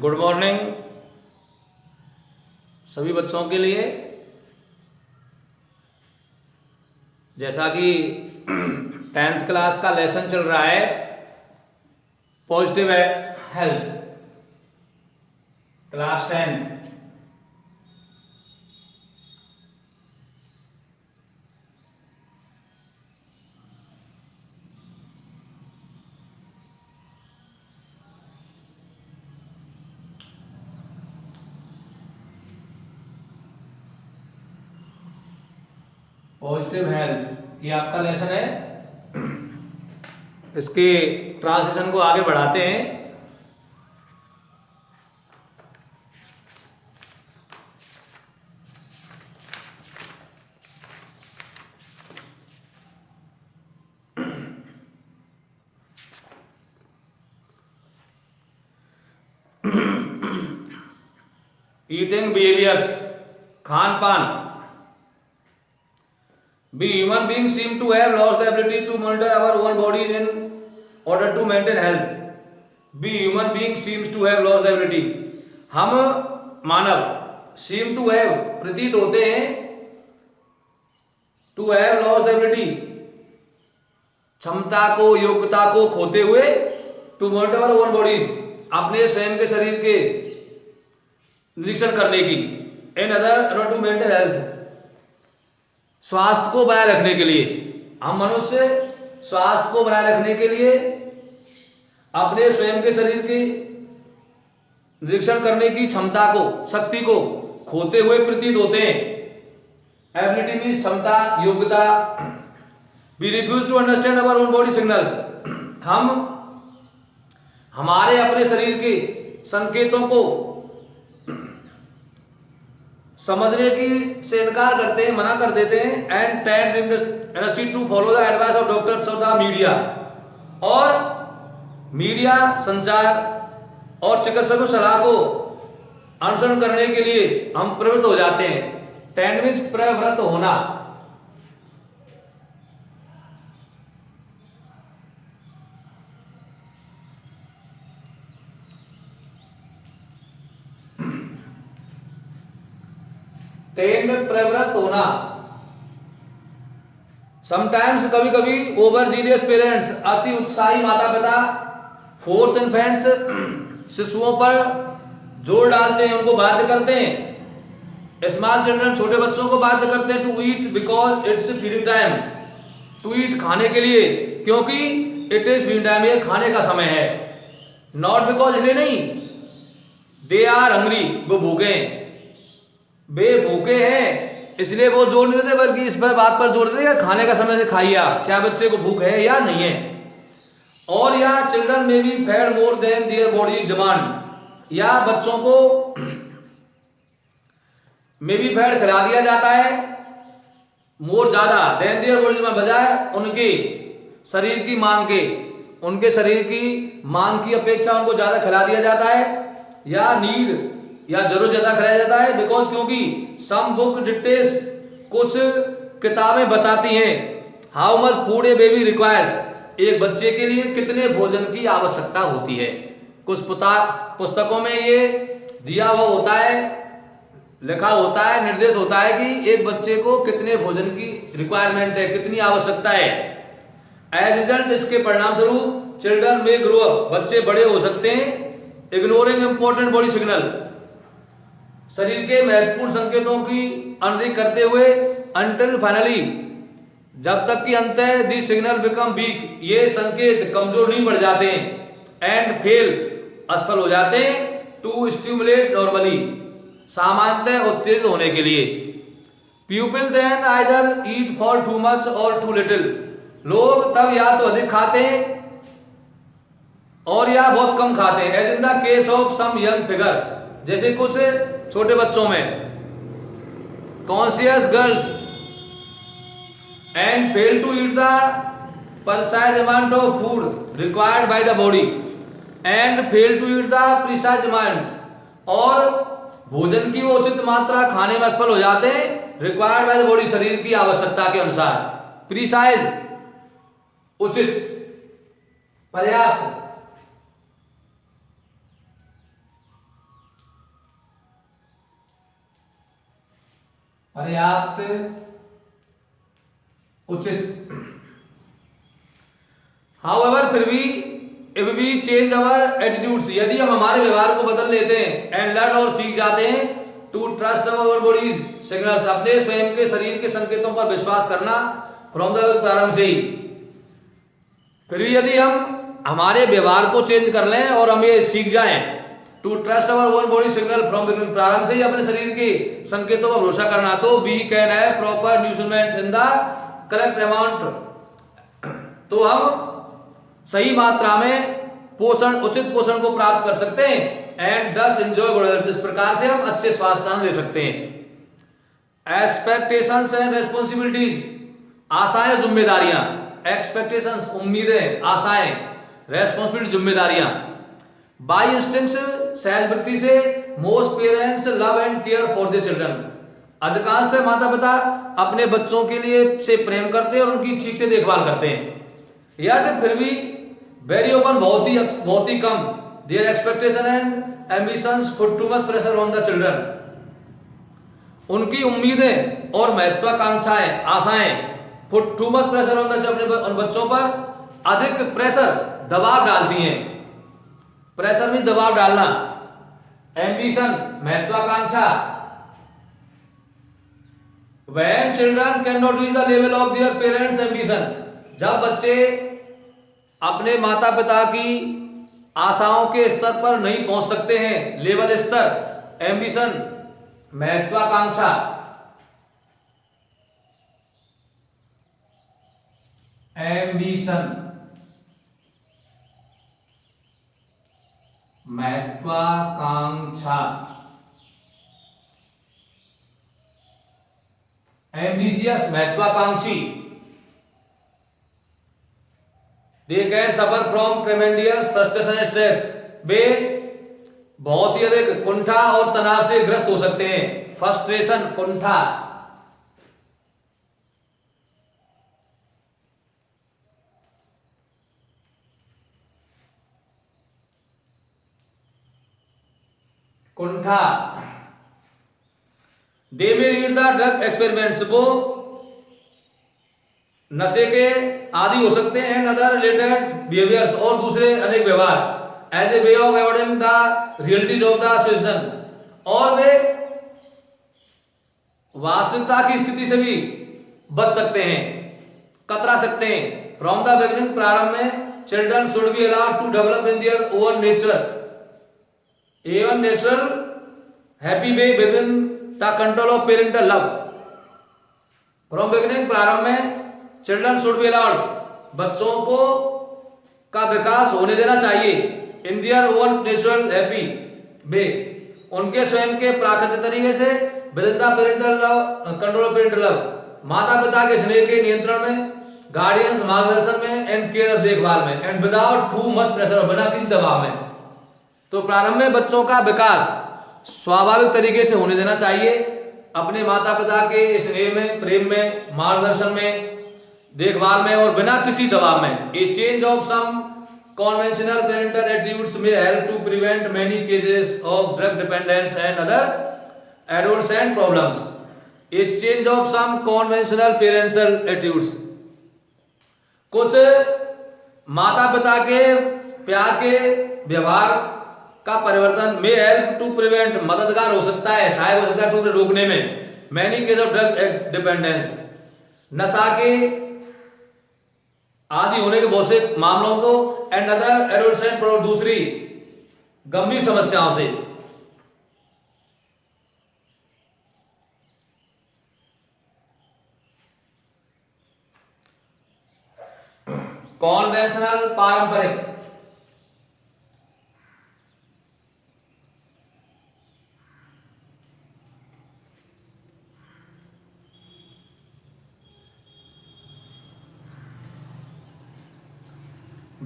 Good morning सभी बच्चों के लिए। जैसा कि 10th क्लास का लेसन चल रहा है positive health, class 10। Positive health ये आपका लेसन है। इसके ट्रांसलेशन को आगे बढ़ाते हैं। ईटिंग बिहेवियर्स, खान पान। We human beings seem to have lost the ability to monitor our own bodies in order to maintain health. We human beings seems to have lost the ability. हम मानव seem to have प्रतीत होते हैं to have lost the ability क्षमता को, योग्यता को खोते हुए to monitor our own bodies अपने स्वयं के शरीर के निरीक्षण करने की in order to maintain health स्वास्थ्य को बनाए रखने के लिए। हम मनुष्य स्वास्थ्य को बनाए रखने के लिए अपने स्वयं के शरीर के निरीक्षण करने की क्षमता को, शक्ति को खोते हुए प्रतीत होते हैं। एबिलिटी मीन्स क्षमता, योग्यता। We refuse to understand our own body signals हम हमारे अपने शरीर के संकेतों को समझने की से इनकार करते हैं, मना कर देते हैं। And tend industry to follow the advice of doctors of the media और मीडिया, संचार और चिकित्सकों सलाह को अनुसरण करने के लिए हम प्रवृत्त हो जाते हैं। टेंड मीन्स प्रवृत्त होना। टेंड प्रवृत्त होना। समटाइम्स कभी कभी ओवर जीनियस पेरेंट्स अति उत्साही माता पिता फोर्स इन्फेंट्स शिशुओं पर जोर डालते हैं, उनको बाध्य करते हैं। स्मॉल चिल्ड्रन छोटे बच्चों को बाध्य करते हैं to eat because it's feeding time. To eat खाने के लिए, क्योंकि इट इज फीडिंग टाइम, ये खाने का समय है। नॉट बिकॉज इसलिए नहीं, दे आर हंग्री, वो भूखे हैं। वे भूखे हैं इसलिए वो जोर नहीं देते, बल्कि इस पर बात पर जोर देते हैं खाने का समय से खाइए आप, चाहे बच्चे को भूख है या नहीं है। और या चिल्ड्रन में be fed more than their body demand, या बच्चों को में बी फेड खिला दिया जाता है मोर ज्यादा देन देयर बॉडी में, बजाय उनके शरीर की मांग के, उनके शरीर की मांग की अपेक्षा उनको ज्यादा खिला दिया जाता है। या नीड या जरूर ज्यादा खिलाया जाता है। बिकॉज क्योंकि सम बुक डिटेल्स कुछ किताबें बताती हैं how much food A baby requires, एक बच्चे के लिए कितने भोजन की आवश्यकता होती है। कुछ पुस्तकों में ये दिया हुआ होता है, लिखा होता है, निर्देश होता है कि एक बच्चे को कितने भोजन की रिक्वायरमेंट है, कितनी आवश्यकता है। एज रिजल्ट इसके परिणाम स्वरूप चिल्ड्रन में ग्रो अप, बच्चे बड़े हो सकते हैं इग्नोरिंग इंपॉर्टेंट बॉडी सिग्नल, शरीर के महत्वपूर्ण संकेतों की अनदेखी करते हुए, अंटिल फाइनली, जब तक कि अंततः दी सिग्नल बिकम वीक, ये संकेत कमजोर नहीं पड़ जाते हैं। एंड फेल, असफल हो जाते हैं टू स्टिमुलेट नॉर्मली, सामान्यतः उत्तेजित होने के लिए। People then either eat for too much और टू लिटिल, लोग तब या तो अधिक खाते हैं और या बहुत कम खाते हैं। As in the case of some young figure, जैसे कुछ छोटे बच्चों में। Conscious girls and fail to eat the precise amount of food required by the body and fail to eat the precise amount, और भोजन की वो उचित मात्रा खाने में असफल हो जाते हैं रिक्वायर्ड बाय द बॉडी, शरीर की आवश्यकता के अनुसार। प्रिसाइज उचित, पर्याप्त। पर्याप्त उचित। हाउएवर फिर भी if we change our attitudes, यदि हम हमारे व्यवहार को बदल लेते हैं, एंड लर्न और सीख जाते हैं, to trust our body's signals, अपने स्वयं के शरीर के संकेतों पर विश्वास करना, फ्रॉम द प्रारंभ से ही। फिर भी यदि हम हमारे व्यवहार को चेंज कर लें और हम ये सीख जाएं, to trust our own body signal from beginning, प्रारंभ से ही अपने शरीर के संकेतों पर भरोसा करना, तो we can have proper nutrition in the correct amount, तो हम सही मात्रा में पोषण, उचित पोषण को प्राप्त कर सकते हैं, एंड दस एंजॉय गुड हेल्थ, इस प्रकार से हम अच्छे स्वास्थ्य का आनंद ले सकते हैं। एक्सपेक्टेशंस एंड रेस्पॉन्सिबिलिटीज, आशाएं और जिम्मेदारियां, एक्सपेक्टेशंस उम्मीदें, आशाएं, रेस्पॉन्सिबिलिटी जिम्मेदारियां। बाय इंस्टिंक्ट्स सहजवृत्ति से, most parents love and care for their children, अधिकांशतः माता पिता अपने बच्चों के लिए से प्रेम करते हैं और उनकी ठीक से देखभाल करते हैं, यट फिर भी वेरी ओपन, बहुत ही कम, their expectation and ambitions put too much pressure on the children, उनकी उम्मीदें और महत्वाकांक्षाएं, आशाएं, put too much pressure on the, अपने बच्चों पर अधिक प्रेशर, दबाव डालती हैं। प्रेशर मीन्स दबाव डालना, एम्बिशन महत्वाकांक्षा, when children cannot reach the level of their parents ambition, जब बच्चे अपने माता पिता की आशाओं के स्तर पर नहीं पहुंच सकते हैं, लेवल स्तर, एम्बिशन महत्वाकांक्षा, एम्बिशन महत्वाकांक्षा, एम्बिशियस महत्वाकांक्षी, they can suffer from tremendous frustration and stress, वे बहुत ही अधिक कुंठा और तनाव से ग्रस्त हो सकते हैं, फ्रस्ट्रेशन कुंठा, कुंठा। दे में रीड द ड्रग एक्सपेरिमेंट्स, वो नशे के आदि हो सकते हैं, एंड अदर रिलेटेड बिहेवियर्स, और दूसरे अनेक व्यवहार, as a way of avoiding the realities of the situation, और वे वास्तविकता की स्थिति से भी बच सकते हैं, कतरा सकते हैं। फ्रॉम द बिगिनिंग, प्रारंभ में, children should be allowed to develop in their own nature, even natural happy way within the control of parental love. From beginning, प्रारंभ में, चिल्ड्रन शुड बी अलाउड, बच्चों को का विकास होने देना चाहिए, इन दियर ओन नेचुरल हैप्पी वे, उनके स्वयं के प्राकृतिक तरीके से, with in the parental love, control of parental love, माता पिता के स्नेह के नियंत्रण में, गार्डियंस मार्गदर्शन में, एंड केयर देखभाल में, and without to much pressure, बिना किसी दबाव में। तो प्रारंभ में बच्चों का विकास स्वाभाविक तरीके से होने देना चाहिए, अपने माता पिता के स्नेह में, प्रेम में, मार्गदर्शन में, देखभाल में, और बिना किसी दबाव में। A change of some conventional parental attitudes में help to prevent many cases of drug dependence and other adolescent problems. A change of some conventional parental attitudes, कुछ माता पिता के प्यार के व्यवहार का परिवर्तन में हेल्प टू प्रिवेंट, मददगार हो सकता है, सहायक हो सकता है, टू रोकने में, many case of drug dependence, नशा के आदि होने के बहुत से मामलों को, एंड अदर एडोलसेंट, दूसरी गंभीर समस्याओं से। कॉन्वेंशनल पारंपरिक,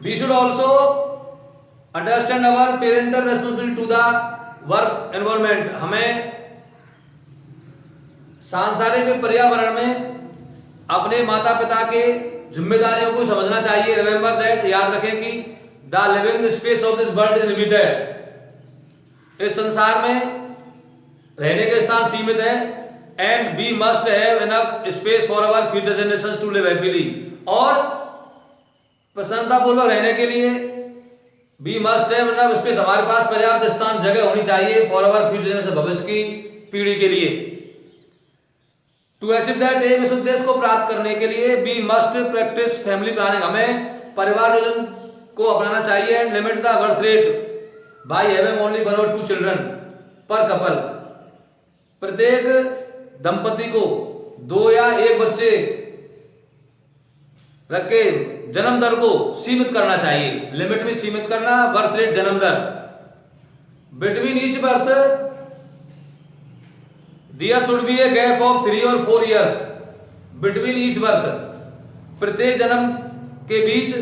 we should also understand our parental responsibility to the work environment, हमें सांसारिक पर्यावरण में अपने माता पिता के जिम्मेदारियों को समझना चाहिए। रिमेंबर दैट, याद रखें कि the living space of this world is limited, इस संसार में रहने के स्थान सीमित है, and we must have enough space for our future generations to live happily, और प्रसन्नतापूर्वक रहने के लिए we must have enough space, हमारे पास पर्याप्त स्थान जगह होनी चाहिए फॉर आवर फ्यूचर जनरेशन, भविष्य की पीढ़ी के लिए। टू अचीव दैट एम, इस उद्देश्य को प्राप्त करने के लिए we must practice family planning, हमें परिवार नियोजन को अपनाना चाहिए। And limit the birth rate by having only 1 or 2 children per couple, प्रत्येक दंपति को 2 या 1 बच्चे रख के जन्म दर को सीमित करना चाहिए, लिमिट में सीमित करना, बर्थ रेट जन्म दर। Between each birth there should be a gap of 3 or 4 years, between each birth, प्रत्येक जन्म के बीच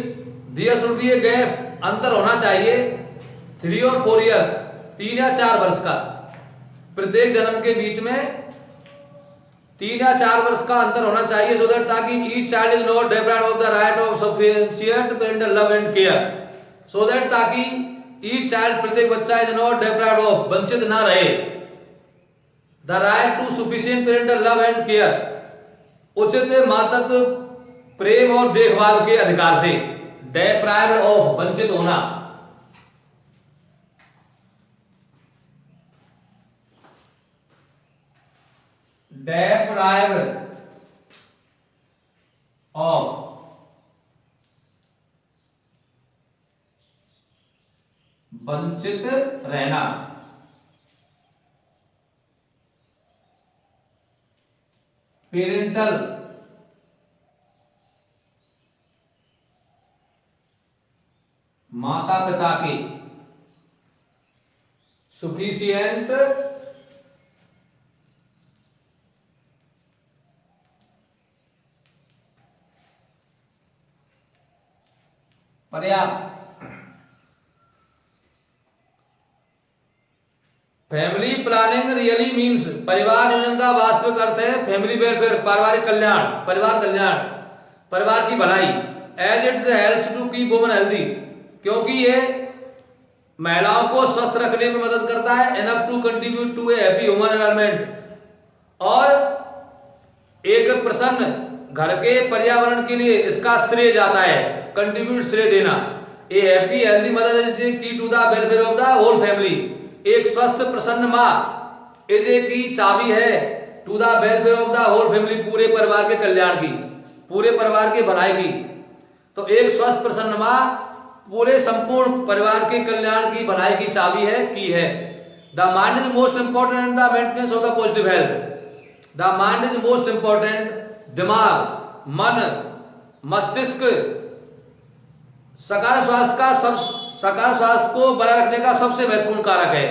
there should be a gap, अंतर होना चाहिए 3 or 4 years, 3 या 4 वर्ष का, प्रत्येक जन्म के बीच में 3 या 4 वर्ष का अंतर होना चाहिए, सो दैट ताकि each child is not deprived of the right of sufficient parental love and care, so that ताकि ईच चाइल्ड, प्रत्येक बच्चा इज नॉट डिप्राइव्ड ऑफ, वंचित ना रहे, the right to sufficient parental love and care, उचित मातृत्व प्रेम और देखभाल के अधिकार से, डिप्राइव्ड ऑफ, वंचित होना। deprived of, वंचित रहना। पेरेंटल माता पिता के सफिशिएंट पर्याप्त, फैमिली प्लानिंग रियली मीन्स, परिवार नियोजन का वास्तविक अर्थ है फैमिली वेलफेयर, पारिवारिक कल्याण, परिवार कल्याण, परिवार की भलाई। As it's helps to keep women healthy, क्योंकि ये महिलाओं को स्वस्थ रखने में मदद करता है। Enough to contribute to a happy human environment, और एक प्रसन्न घर के पर्यावरण के लिए इसका श्रेय जाता है, कंट्रीब्यूट, श्रेय देना। A happy healthy mother is key to the welfare of the whole family, एक स्वस्थ प्रसन्न माँ इज ए की चाबी है to the welfare of the whole family, पूरे परिवार के कल्याण की, पूरे परिवार के भलाई की। तो एक स्वस्थ प्रसन्न माँ पूरे संपूर्ण परिवार के कल्याण की, भलाई की चाबी है, की है। The mind is most important in the maintenance of the positive health, the mind is most important, दिमाग, मन, मस्तिष्क सकार स्वास्थ्य को बनाए रखने का सबसे महत्वपूर्ण कारक है।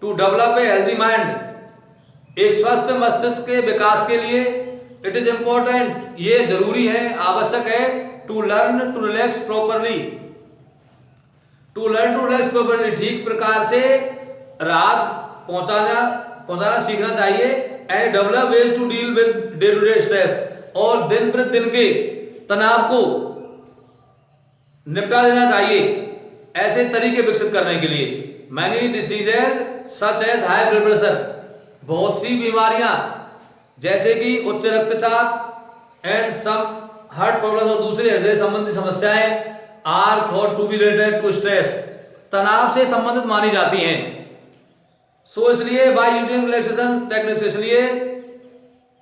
To develop a healthy mind, एक स्वस्थ मस्तिष्क के विकास के लिए इट इज इंपॉर्टेंट, ये जरूरी है, आवश्यक है। To learn to relax properly, to learn to relax properly, ठीक प्रकार से राहत पहुंचाना सीखना चाहिए। And develop ways to deal with day to day stress, और दिन प्रतिदिन के तनाव को निपटा देना चाहिए, ऐसे तरीके विकसित करने के लिए। Many diseases such as high blood pressure, बहुत सी बीमारियां जैसे कि उच्च रक्तचाप एंड सम हार्ट प्रॉब्लम और दूसरे हृदय संबंधी समस्याएं are thought to be related to stress, तनाव से संबंधित मानी जाती हैं। सो इसलिए बाय यूजिंग रिलैक्सेशन टेक्निक्स, इसलिए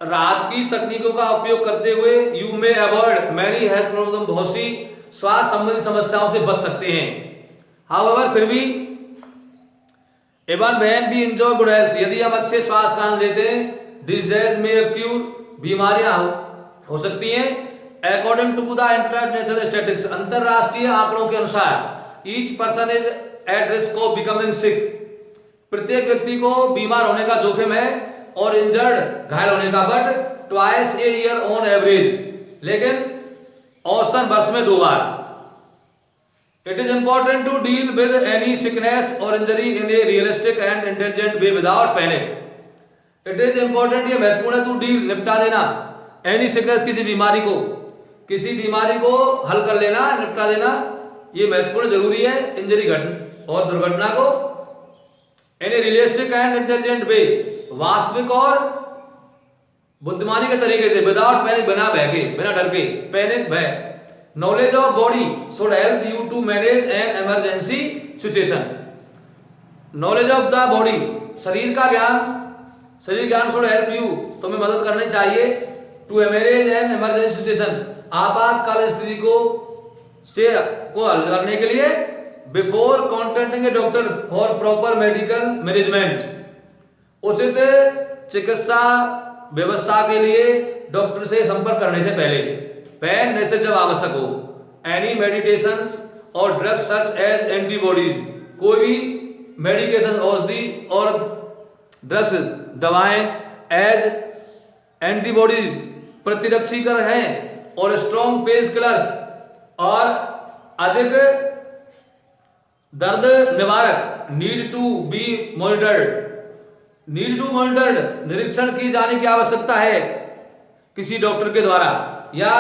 राहत की तकनीकों का उपयोग करते हुए you may avoid many health problem, बहुत सी स्वास्थ्य संबंधी समस्याओं से बच सकते हैं। हाउएवर, फिर भी even when we enjoy good health, यदि हम अच्छे स्वास्थ्य का आनंद लेते हैं, डिजीज में क्यूर, बीमारियां हो सकती हैं। According to the international statistics, अंतरराष्ट्रीय आंकड़ों के अनुसार each person is at risk of becoming sick, प्रत्येक व्यक्ति को बीमार होने का जोखिम है और इंजर्ड, घायल होने का, but twice a year on average, लेकिन औसतन वर्ष में 2 बार। It is important to deal with any sickness और injury in a realistic and intelligent way without panic. It is important, ये महत्वपूर्ण है, टू डील, निपटा देना, एनी सिकनेस, किसी बीमारी को हल कर लेना, निपटा देना, ये महत्वपूर्ण जरूरी है, इंजरी और दुर्घटना को इन ए रियलिस्टिक एंड इंटेलिजेंट वे, वास्तविक और बुद्धिमानी के तरीके से, विदाउट पैनिक, बिना भय के, बिना डर के, पैनिक भय। Knowledge of body should help you to manage an emergency situation. Knowledge of the body, शरीर का ज्ञान, शरीर ज्ञान शुड हेल्प यू, तुम्हें मदद करनी चाहिए, to manage an emergency situation, आपातकाल स्थिति को हल करने के लिए, before contacting a doctor for proper medical management, उचित चिकित्सा व्यवस्था के लिए डॉक्टर से संपर्क करने से पहले, वैन नेसेसरी, जब आवश्यक हो, एनी मेडिटेशंस और ड्रग्स सच एज एंटीबॉडीज, कोई भी मेडिकेशन, औषधि और ड्रग्स, दवाएं, एज एंटीबॉडीज, प्रतिरक्षीकर हैं, और स्ट्रॉन्ग पेन किलर्स, और अधिक दर्द निवारक, need to be monitored, need to monitored, निरीक्षण की जाने की आवश्यकता है किसी डॉक्टर के द्वारा, या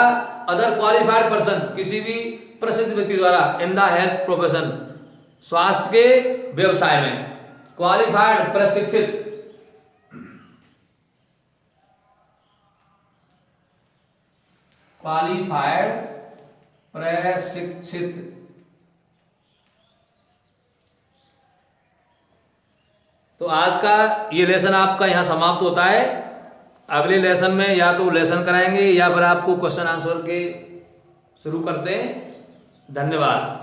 अदर क्वालिफाइड पर्सन, किसी भी प्रशिक्षित व्यक्ति द्वारा, इन द हेल्थ प्रोफेशन, स्वास्थ्य के व्यवसाय में, क्वालिफाइड, प्रशिक्षित, क्वालिफाइड, प्रशिक्षित। तो आज का ये लेसन आपका यहाँ समाप्त होता है। अगले लेसन में या तो लेसन कराएंगे या फिर आपको क्वेश्चन आंसर के शुरू करते हैं। धन्यवाद।